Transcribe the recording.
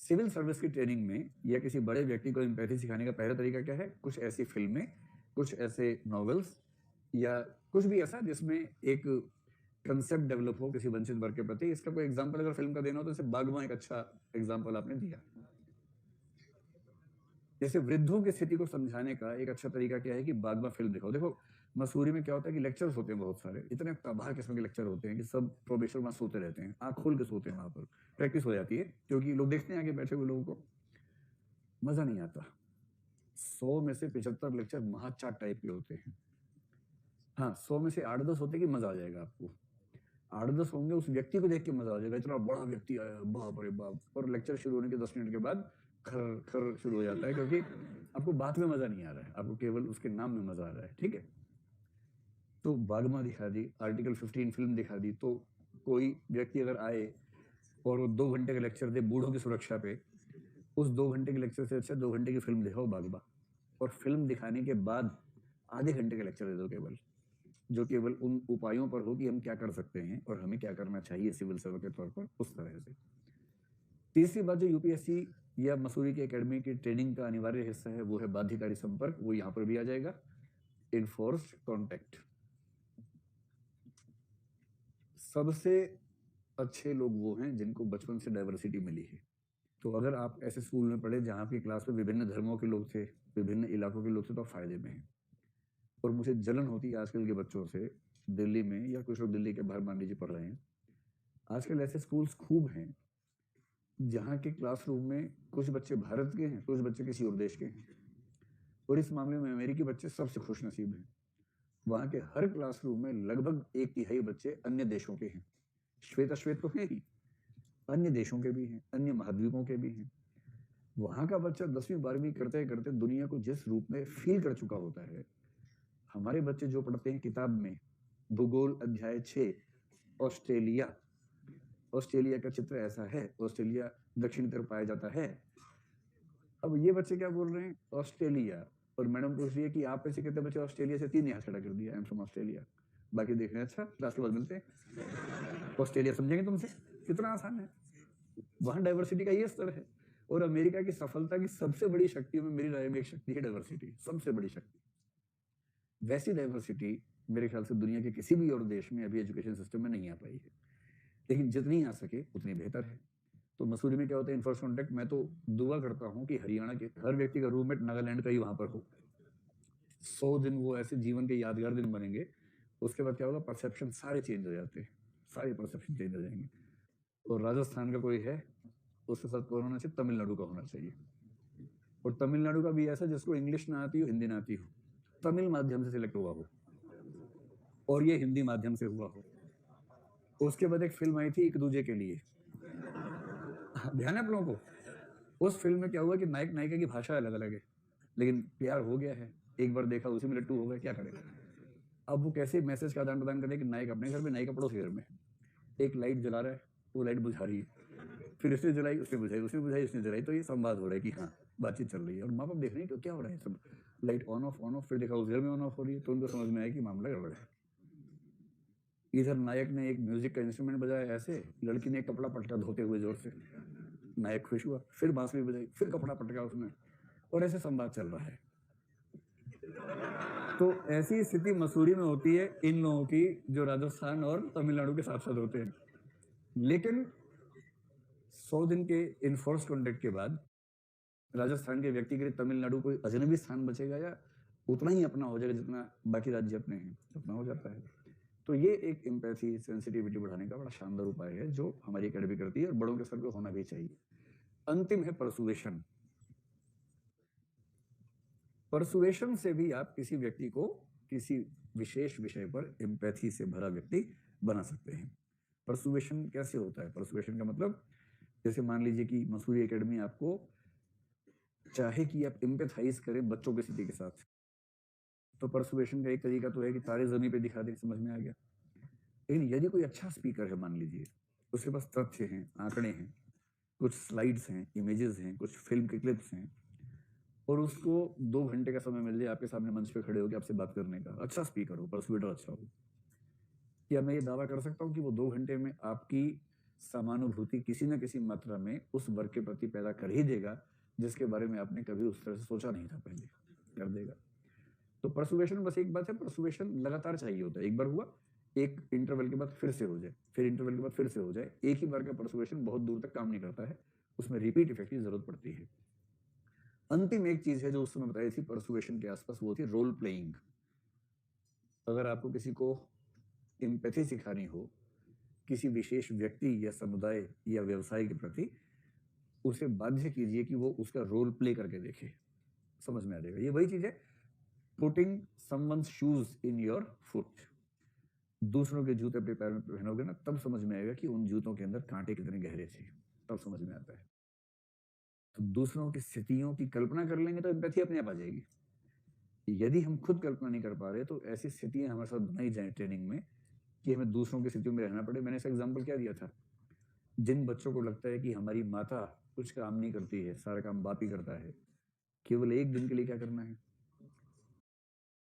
Civil service की training में या किसी बड़े व्यक्ति को एम्पैथी सिखाने का पहला तरीका क्या है? कुछ ऐसी फिल्में, कुछ ऐसे नॉवेल्स या कुछ भी ऐसा जिसमें एक कंसेप्ट डेवलप हो किसी वंचित वर्ग के प्रति। इसका कोई एग्जांपल अगर फिल्म का देना हो तो जैसे बागबान एक अच्छा एग्जांपल आपने दिया। जैसे वृद्धों की स्थिति को समझाने का एक अच्छा तरीका क्या है कि बागबान फिल्म दिखाओ। देखो मसूरी में क्या होता है कि लेक्चर्स होते हैं बहुत सारे, इतने तबाह किस्म के लेक्चर होते हैं कि सब प्रोफेसर वहां सोते रहते हैं, आंख खोल के सोते हैं, वहां पर प्रैक्टिस हो जाती है क्योंकि लोग देखते हैं आगे बैठे हुए लोगों को, मजा नहीं आता। 100 में से 75 लेक्चर महाचाट टाइप के होते हैं। हाँ, 100 में से 8-10 होते हैं कि मजा आ जाएगा आपको। 8-10 होंगे उस व्यक्ति को देख के मजा आ जाएगा, इतना बड़ा व्यक्ति आया, बाप रे बाप। और लेक्चर शुरू होने के 10 मिनट के बाद खर खर शुरू हो जाता है क्योंकि आपको बात में मजा नहीं आ रहा है, आपको केवल उसके नाम में मजा आ रहा है। ठीक है, तो बागमा दिखा दी, आर्टिकल 15 फिल्म दिखा दी, तो कोई व्यक्ति अगर आए और वो 2 घंटे का लेक्चर दे बूढ़ों की सुरक्षा पे, उस 2 घंटे के लेक्चर से अच्छा 2 घंटे की फिल्म दिखाओ बागबा, और फिल्म दिखाने के बाद आधे घंटे का लेक्चर दे दो केवल, जो केवल उन उपायों पर हो कि हम क्या कर सकते हैं और हमें क्या करना चाहिए सिविल सर्वेंट के तौर पर, उस तरह से। तीसरी बात जो यूपीएससी या मसूरी की एकेडमी की ट्रेनिंग का अनिवार्य हिस्सा है वो है बाध्यकारी संपर्क, वो यहां पर भी आ जाएगा। Enforced contact. सबसे अच्छे लोग वो हैं जिनको बचपन से डाइवर्सिटी मिली है। तो अगर आप ऐसे स्कूल में पढ़े जहाँ की क्लास में विभिन्न धर्मों के लोग थे, विभिन्न इलाकों के लोग थे, तो आप फायदे में हैं। और मुझे जलन होती है आजकल के बच्चों से, दिल्ली में या कुछ लोग दिल्ली के बाहर मान लीजिए पढ़ रहे हैं, आजकल ऐसे स्कूल्स खूब हैं जहाँ के क्लासरूम में कुछ बच्चे भारत के हैं, कुछ बच्चे किसी और देश के हैं। और इस मामले में अमेरिकी बच्चे सबसे खुश नसीब हैं। वहाँ के हर क्लासरूम में लगभग 1/3 बच्चे अन्य देशों के हैं। श्वेत तो हैं ही, अन्य देशों के भी हैं, अन्य महाद्वीपों के भी हैं। वहां का बच्चा 10वीं 12वीं करते करते दुनिया को जिस रूप में फील कर चुका होता है, हमारे बच्चे जो पढ़ते हैं किताब में, भूगोल अध्याय 6, ऑस्ट्रेलिया, ऑस्ट्रेलिया का चित्र ऐसा है, ऑस्ट्रेलिया दक्षिण तरफ पाया जाता है। अब ये बच्चे क्या बोल रहे हैं? ऑस्ट्रेलिया। और मैडम पूछ रही है कि आप ऐसे कितने बच्चे ऑस्ट्रेलिया से? 3 यहाँ खड़ा कर दिया, आई एम फ्रॉम ऑस्ट्रेलिया। बाकी देख रहे हैं, अच्छा क्लास के बाद मिलते हैं। ऑस्ट्रेलिया समझेंगे तुमसे, कितना आसान है। वहां डाइवर्सिटी का ये स्तर है। और अमेरिका की सफलता की सबसे बड़ी शक्ति में मेरी राय में एक शक्ति है डाइवर्सिटी, सबसे बड़ी शक्ति। वैसी डाइवर्सिटी मेरे ख्याल से दुनिया के किसी भी और देश में अभी एजुकेशन सिस्टम में नहीं आ पाई है, लेकिन जितनी आ सके उतनी बेहतर है। तो मसूरी में क्या होता है, इनफर्स्ट कॉन्टेक्ट, मैं तो दुआ करता हूँ कि हरियाणा के हर व्यक्ति का रूममेट नागालैंड का ही वहां पर हो। 100 दिन वो ऐसे जीवन के यादगार दिन बनेंगे। उसके बाद क्या होगा, परसेप्शन सारे चेंज हो जाते हैं, सारे परसेप्शन चेंज हो जाएंगे। और राजस्थान का कोई है, उसके साथ कौन होना चाहिए? तमिलनाडु का होना चाहिए। और तमिलनाडु का भी ऐसा जिसको इंग्लिश ना आती हो, हिंदी ना आती हो, तमिल माध्यम से सिलेक्ट हुआ हो और ये हिंदी माध्यम से हुआ हो। उसके बाद एक फिल्म आई थी एक दूजे के लिए, ध्यान है आप लोगों को? उस फिल्म में क्या हुआ कि नायक नायिका की भाषा अलग अलग है, लेकिन प्यार हो गया है, एक बार देखा उसी में लट्टू हो गया, क्या करेगा। अब वो कैसे मैसेज का आदान प्रदान करें कि नायक अपने घर में, नायिका पड़ोसी घर में। एक लाइट जला रहा है, वो लाइट बुझा रही है, फिर उसने जलाई, उसने बुझाई, उसने बुझाई, उसने जलाई, तो ये संवाद हो रहा है कि हाँ बातचीत चल रही है। और माँ बाप देख रहे हैं तो क्या हो रहा है, सब लाइट ऑन ऑफ, फिर देखा उस घर में ऑन ऑफ हो रही है, तो उनको समझ में आया कि मामला गड़बड़ है। इधर नायक ने एक म्यूजिक का इंस्ट्रूमेंट बजाया ऐसे, लड़की ने कपड़ा पटका धोते हुए जोर से, नायक खुश हुआ, फिर बांसुरी बजाई, फिर कपड़ा पटका उसने, और ऐसे संवाद चल रहा है। तो ऐसी स्थिति मसूरी में होती है इन लोगों की जो राजस्थान और तमिलनाडु के साथ साथ होते हैं। लेकिन 100 दिन के इनफोर्स कॉन्टेक्ट के बाद राजस्थान के व्यक्ति के लिए तमिलनाडु कोई अजनबी स्थान बचेगा या उतना ही अपना हो जाएगा जितना बाकी राज्य अपने हैं, अपना हो जाता है। तो ये एक एम्पैथी, सेंसिटिविटी बढ़ाने का बड़ा शानदार उपाय है जो हमारी एकेडमी करती है और बड़ों के स्तर पे होना भी चाहिए। अंतिम है परसुएशन। परसुएशन से भी आप किसी व्यक्ति को किसी विशेष विषय पर एम्पैथी से भरा व्यक्ति बना सकते हैं। परसुएशन कैसे होता है? परसुएशन का मतलब, जैसे मान लीजिए कि मसूरी एकेडमी आपको चाहे कि आप एम्पैथाइज करें बच्चों की स्थिति के साथ, तो परसुएशन का एक तरीका तो है कि तारे जमीन पे दिखा दें, समझ में आ गया। लेकिन यदि कोई अच्छा स्पीकर है, मान लीजिए उसके पास तथ्य हैं, आंकड़े हैं, कुछ स्लाइड्स हैं, इमेजेस हैं, कुछ फिल्म के क्लिप्स हैं, और उसको 2 घंटे का समय मिल जाए आपके सामने मंच पे खड़े होकर आपसे बात करने का, अच्छा स्पीकर हो, परसुएटर अच्छा हो, क्या मैं ये दावा कर सकता हूँ कि वो 2 घंटे में आपकी समानुभूति किसी न किसी मात्रा में उस वर्ग के प्रति पैदा कर ही देगा जिसके बारे में आपने कभी उस तरह से सोचा नहीं था पहले, कर देगा। तो परसुएशन बस एक बात है, परसुएशन लगातार चाहिए होता है। एक बार हुआ, एक इंटरवल के बाद फिर से हो जाए, फिर इंटरवल के बाद फिर से हो जाए। एक ही बार का परसुएशन बहुत दूर तक काम नहीं करता है, उसमें रिपीट इफेक्ट की जरूरत पड़ती है। अंतिम एक चीज है जो उस समय बताई थी परसुएशन के आसपास, वो थी रोल प्लेइंग। अगर आपको किसी को एम्पैथी सिखानी हो किसी विशेष व्यक्ति या समुदाय या व्यवसाय के प्रति, उसे बाध्य कीजिए कि वो उसका रोल प्ले करके देखे, समझ में आ जाएगा। ये वही चीज है, putting someone's shoes in your foot. दूसरों के जूते अपने पैर में पहनोगे ना, तब समझ में आएगा कि उन जूतों के अंदर कांटे कितने गहरे थे, तब समझ में आता है। तो दूसरों की स्थितियों की कल्पना कर लेंगे तो एम्पैथी अपने आप आ जाएगी। यदि हम खुद कल्पना नहीं कर पा रहे तो ऐसी स्थितियां हमारे साथ बनाई जाए ट्रेनिंग में कि हमें दूसरों की स्थितियों में रहना पड़े। मैंने इसका एग्जाम्पल क्या दिया था, जिन बच्चों को लगता है कि हमारी माता कुछ काम नहीं करती है, सारा काम बाप ही करता है, केवल एक दिन के लिए क्या करना है,